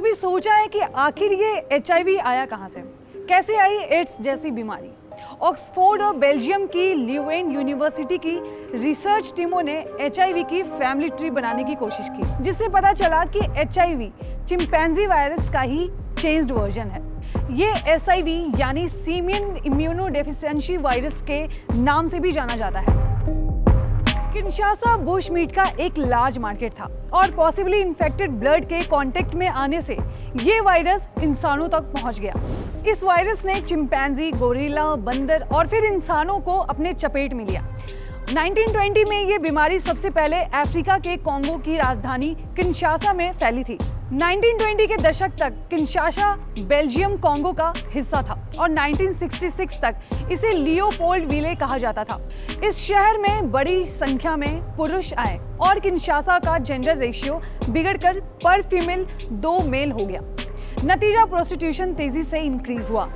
कभी सोचा है कि आखिर ये HIV आया कहाँ से? कैसे आई एड्स जैसी बीमारी? ऑक्सफोर्ड और बेल्जियम की ल्यूवेन यूनिवर्सिटी की रिसर्च टीमों ने HIV की फैमिली ट्री बनाने की कोशिश की, जिससे पता चला कि HIV चिंपैंजी वायरस का ही चेंज्ड वर्जन है। ये SIV यानी सीमियन इम्यूनोडेफिशिएंसी वायरस के नाम से भी जाना जाता है। किनशासा बुश मीट का एक लार्ज मार्केट था और पॉसिबली इन्फेक्टेड ब्लड के कांटेक्ट में आने से ये वायरस इंसानों तक पहुंच गया। इस वायरस ने चिंपैंजी, गोरिल्ला, बंदर और फिर इंसानों को अपने चपेट में लिया। 1920 में ये बीमारी सबसे पहले अफ्रीका के कॉन्गो की राजधानी किनशासा में फैली थी। 1920 के दशक तक किनशासा बेल्जियम कॉन्गो का हिस्सा था और 1966 तक इसे लियोपोल्ड विले कहा जाता था। इस शहर में बड़ी संख्या में पुरुष आए और किनशासा का जेंडर रेशियो बिगड़कर पर फीमेल 2 मेल हो गया। नतीजा प्रोस्टिट्यूशन तेजी से इंक्रीज हुआ।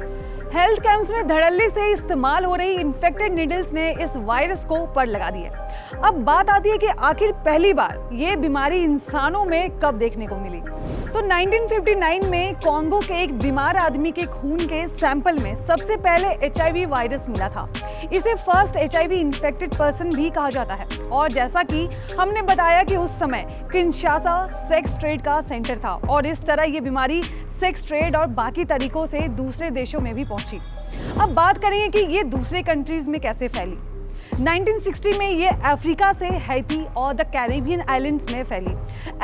हेल्थ कैंप्स में धड़ल्ले से इस्तेमाल हो रही इन्फेक्टेड नीडल्स ने इस वायरस को पर लगा दिया। अब बात आती है कि आखिर पहली बार ये बीमारी इंसानों में कब देखने को मिली। तो 1959 में कॉन्गो के एक बीमार आदमी के खून के सैंपल में सबसे पहले HIV वायरस मिला था। इसे फर्स्ट HIV इन्फेक्टेड पर्सन भी कहा जाता है और जैसा कि हमने बताया कि उस समय किनशासा सेक्स ट्रेड का सेंटर था और इस तरह ये बीमारी सेक्स ट्रेड और बाकी तरीकों से दूसरे देशों में भी पहुंची। अब बात करेंगे कि ये दूसरे कंट्रीज में कैसे फैली। 1960 में ये अफ्रीका से हैती और द कैरिबियन आइलैंड्स में फैली।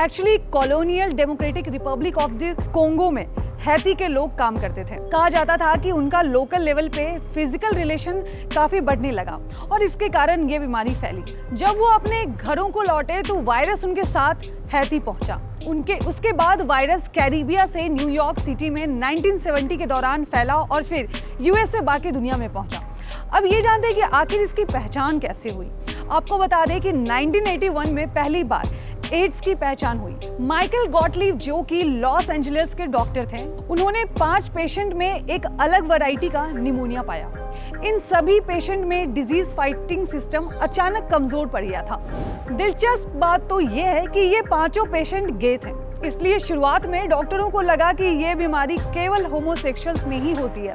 Actually colonial democratic Republic of the Congo में हैती के लोग काम करते थे। कहा जाता था कि उनका लोकल लेवल पे फिजिकल रिलेशन काफी बढ़ने लगा और इसके कारण ये बीमारी फैली। जब वो अपने घरों को लौटे तो वायरस उनके साथ हैती पहुंचा। उसके बाद वायरस कैरिबिया से न्यूयॉर्क सिटी में 1970 के दौरान फैला और फिर US से बाकी दुनिया में पहुंचा। अब ये जानते हैं कि आखिर इसकी पहचान कैसे हुई। आपको बता दें कि 1981 में पहली बार एड्स की पहचान हुई। माइकल गॉटलीब जो कि लॉस एंजलिस के डॉक्टर थे, उन्होंने 5 पेशेंट में एक अलग वैरायटी का निमोनिया पाया। इन सभी पेशेंट में डिजीज फाइटिंग सिस्टम अचानक कमजोर पड़ गया था। दिलचस्प बात तो ये है कि ये 5 पेशेंट गे थे, इसलिए शुरुआत में डॉक्टरों को लगा कि ये बीमारी केवल होमोसेक्सुअल्स में ही होती है,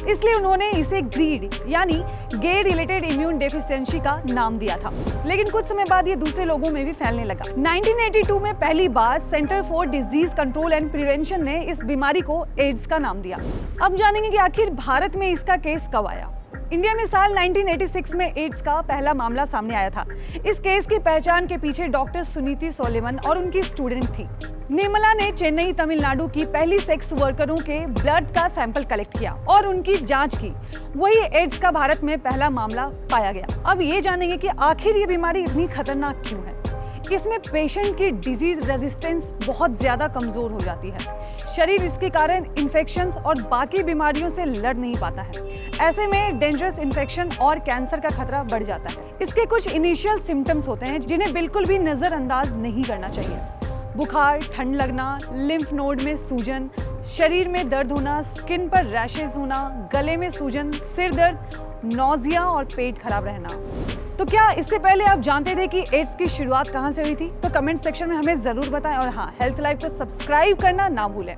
इसलिए उन्होंने इसे ग्रीड यानी गे रिलेटेड इम्यून डेफिशिएंसी का नाम दिया था। लेकिन कुछ समय बाद ये दूसरे लोगों में भी फैलने लगा। 1982 में पहली बार centre for disease control and prevention ने इस बीमारी को एड्स का नाम दिया। अब जानेंगे कि आखिर भारत में इसका केस कब आया। इंडिया में साल 1986 में एड्स का पहला मामला सामने आया था। इस केस की पहचान के पीछे डॉक्टर सुनीति सोलेमन और उनकी स्टूडेंट थी। निर्मला ने चेन्नई तमिलनाडु की पहली सेक्स वर्करों के ब्लड का सैंपल कलेक्ट किया और उनकी जांच की। वही एड्स का भारत में पहला मामला पाया गया। अब ये जानेंगे कि आखिर ये बीमारी इतनी खतरनाक क्यों है। इसमें पेशेंट की डिजीज रेजिस्टेंस बहुत ज्यादा कमजोर हो जाती है। शरीर इसके कारण इन्फेक्शंस और बाकी बीमारियों से लड़ नहीं पाता है। ऐसे में डेंजरस इन्फेक्शन और कैंसर का खतरा बढ़ जाता है। इसके कुछ इनिशियल सिम्टम्स होते हैं जिन्हें बिल्कुल भी नजरअंदाज नहीं करना चाहिए। बुखार, ठंड लगना, लिम्फ नोड में सूजन, शरीर में दर्द होना, स्किन पर रैशेज होना, गले में सूजन, सिर दर्द, नौजिया और पेट खराब रहना। तो क्या इससे पहले आप जानते थे कि एड्स की शुरुआत कहाँ से हुई थी? तो कमेंट सेक्शन में हमें जरूर बताएं और हाँ, हेल्थ लाइफ को सब्सक्राइब करना ना भूलें।